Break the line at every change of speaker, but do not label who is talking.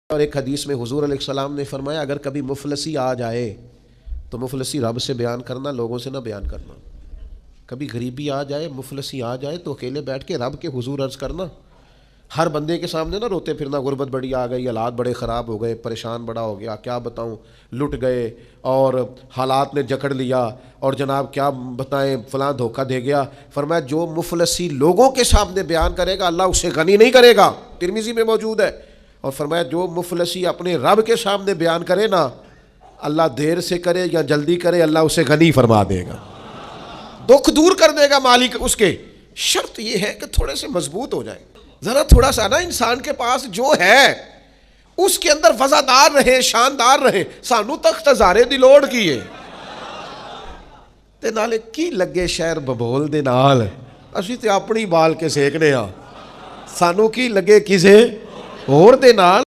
और एक हदीस में हुजूर अलैहिस्सलाम ने फरमाया, अगर कभी मुफलसी आ जाए तो मुफलसी रब से बयान करना, लोगों से ना बयान करना। कभी गरीबी आ जाए, मुफलसी आ जाए तो अकेले बैठ के रब के हुजूर अर्ज़ करना। हर बंदे के सामने ना रोते फिरना, गुर्बत बड़ी आ गई, हालात बड़े ख़राब हो गए, परेशान बड़ा हो गया, क्या बताऊँ, लुट गए और हालात ने जकड़ लिया, और जनाब क्या बताएं फ़लाँ धोखा दे गया। फरमाया जो मुफलसी लोगों के सामने बयान करेगा अल्लाह उसे गनी नहीं करेगा, तिरमिज़ी में मौजूद है। और फरमाया जो मुफलसी अपने रब के सामने बयान करे ना, अल्लाह देर से करे या जल्दी करे, अल्लाह उसे गनी फरमा देगा, दुख दूर कर देगा मालिक उसके। शर्त यह है कि थोड़े से मजबूत हो जाए, जरा थोड़ा सा ना इंसान के पास जो है उसके अंदर वफादार रहे, शानदार रहे। सानू तख्त हज़ारे दी लोड़ की है ते नाले की लगे शहर बबोल दे नाल, असीं ते अपनी बाल के सेकने आ, सानू की लगे किसे होर दे नाल।